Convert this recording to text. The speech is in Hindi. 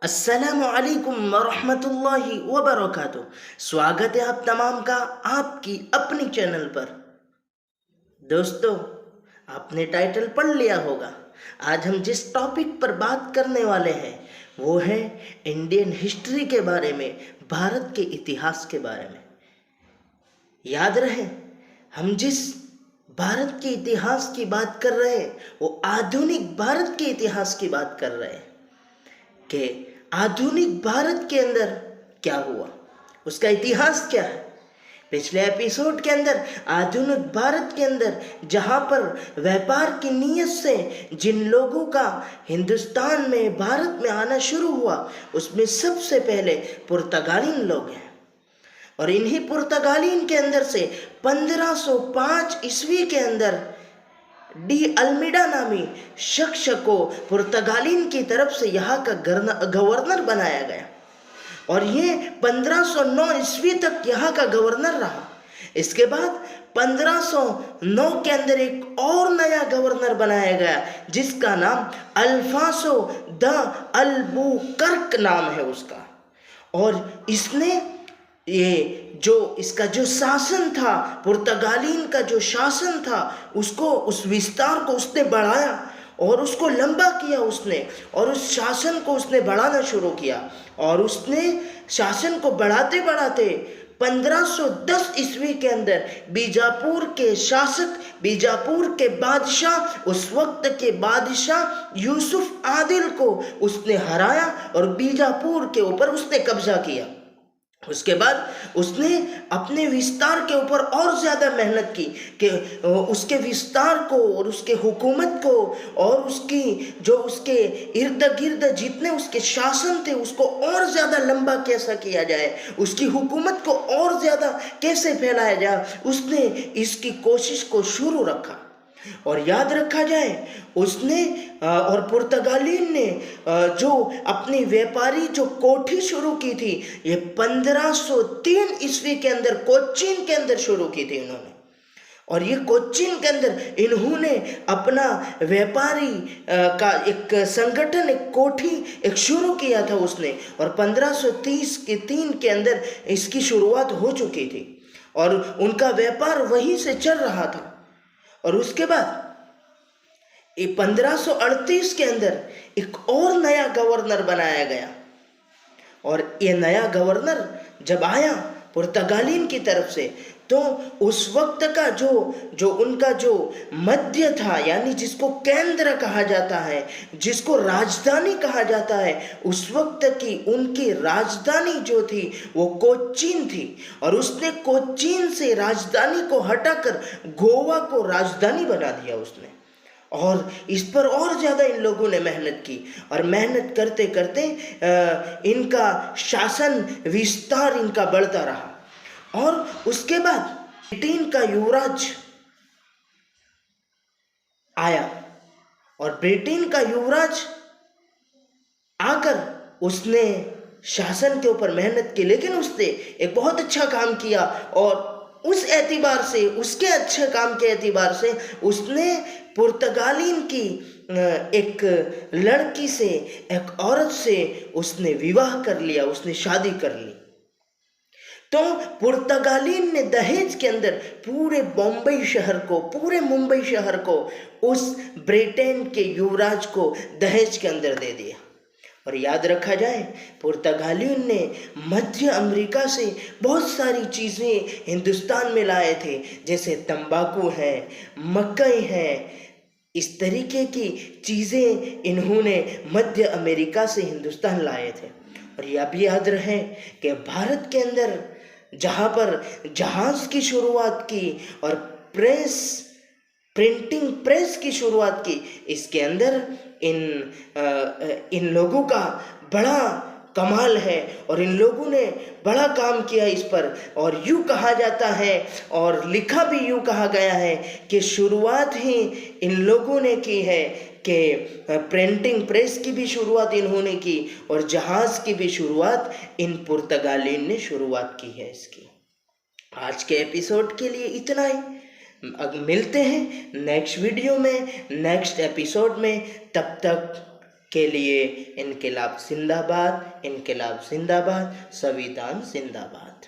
अस्सलामुअलैकुम वरहमतुल्लाहि वबरकातुह। स्वागत है आप तमाम का आपकी अपनी चैनल पर। दोस्तों, आपने टाइटल पढ़ लिया होगा। आज हम जिस टॉपिक पर बात करने वाले हैं वो है इंडियन हिस्ट्री के बारे में, भारत के इतिहास के बारे में। याद रहे, हम जिस भारत के इतिहास की बात कर रहे हैं वो आधुनिक भारत के इतिहास की बात कर रहे हैं कि आधुनिक भारत के अंदर क्या हुआ, उसका इतिहास क्या है। पिछले एपिसोड के अंदर आधुनिक भारत के अंदर जहाँ पर व्यापार की नीयत से जिन लोगों का हिंदुस्तान में, भारत में आना शुरू हुआ, उसमें सबसे पहले पुर्तगालीन लोग हैं। और इन्हीं पुर्तगालीन के अंदर से 1505 ईस्वी के अंदर डी अल्मीडा नामी शख्स को पुर्तगालीन की तरफ से यहाँ का गवर्नर बनाया गया और ये 1509 ईस्वी तक यहाँ का गवर्नर रहा। इसके बाद 1509 के अंदर एक और नया गवर्नर बनाया गया जिसका नाम अल्फांसो द अल्बुकर्क नाम है उसका। और इसने इसका जो शासन था, पुर्तगालीन का जो शासन था, उसको, उस विस्तार को उसने बढ़ाया और उसको लंबा किया उसने, और उस शासन को उसने बढ़ाना शुरू किया। और उसने शासन को बढ़ाते बढ़ाते 1510 ईस्वी के अंदर बीजापुर के शासक, बीजापुर के बादशाह, उस वक्त के बादशाह यूसुफ आदिल को उसने हराया और बीजापुर के ऊपर उसने कब्जा किया। उसके बाद उसने अपने विस्तार के ऊपर और ज़्यादा मेहनत की कि उसके विस्तार को और उसके हुकूमत को और उसके इर्द गिर्द जितने उसके शासन थे उसको और ज़्यादा लंबा कैसा किया जाए, उसकी हुकूमत को और ज़्यादा कैसे फैलाया जाए, उसने इसकी कोशिश को शुरू रखा। और याद रखा जाए, उसने और पुर्तगालीन ने जो अपनी व्यापारी जो कोठी शुरू की थी, ये 1503 ईस्वी के अंदर कोच्चिन के अंदर शुरू की थी इन्होंने। और ये कोच्चिन के अंदर इन्होंने अपना व्यापारी का एक संगठन, एक कोठी एक शुरू किया था उसने। और 1530 के 3 के अंदर इसकी शुरुआत हो चुकी थी और उनका व्यापार वहीं से चल रहा था। और उसके बाद 1538 के अंदर एक और नया गवर्नर बनाया गया। और ये नया गवर्नर जब आया पुर्तगालीन की तरफ से, तो उस वक्त का जो उनका जो मध्य था, यानी जिसको केंद्र कहा जाता है, जिसको राजधानी कहा जाता है, उस वक्त की उनकी राजधानी जो थी वो कोच्चिन थी। और उसने कोच्चिन से राजधानी को हटाकर गोवा को राजधानी बना दिया उसने। और इस पर और ज़्यादा इन लोगों ने मेहनत की और मेहनत करते करते इनका शासन विस्तार इनका बढ़ता रहा। और उसके बाद ब्रिटेन का युवराज आया और ब्रिटेन का युवराज आकर उसने शासन के ऊपर मेहनत की, लेकिन उसने एक बहुत अच्छा काम किया। और उस एतबार से, उसके अच्छे काम के एतबार से उसने पुर्तगालीन की एक लड़की से, एक औरत से उसने विवाह कर लिया, उसने शादी कर ली। तो पुर्तगालीन ने दहेज के अंदर पूरे बॉम्बे शहर को, पूरे मुंबई शहर को उस ब्रिटेन के युवराज को दहेज के अंदर दे दिया। और याद रखा जाए, पुर्तगालीन ने मध्य अमेरिका से बहुत सारी चीज़ें हिंदुस्तान में लाए थे, जैसे तंबाकू है, मकई है, इस तरीके की चीज़ें इन्होंने मध्य अमेरिका से हिंदुस्तान लाए थे। और यह भी याद रहे कि भारत के अंदर जहाँ पर जहाज़ की शुरुआत की और प्रिंटिंग प्रेस की शुरुआत की, इसके अंदर इन लोगों का बड़ा कमाल है और इन लोगों ने बड़ा काम किया इस पर। और यूँ कहा जाता है और लिखा भी यूँ कहा गया है कि शुरुआत ही इन लोगों ने की है, कि प्रिंटिंग प्रेस की भी शुरुआत इन्होंने की और जहाज़ की भी शुरुआत इन पुर्तगालीन ने शुरुआत की है इसकी। आज के एपिसोड के लिए इतना ही। अब मिलते हैं नेक्स्ट वीडियो में, नेक्स्ट एपिसोड में। तब तक के लिए इनकलाब जिंदाबाद, इनकलाब जिंदाबाद, संविधान जिंदाबाद।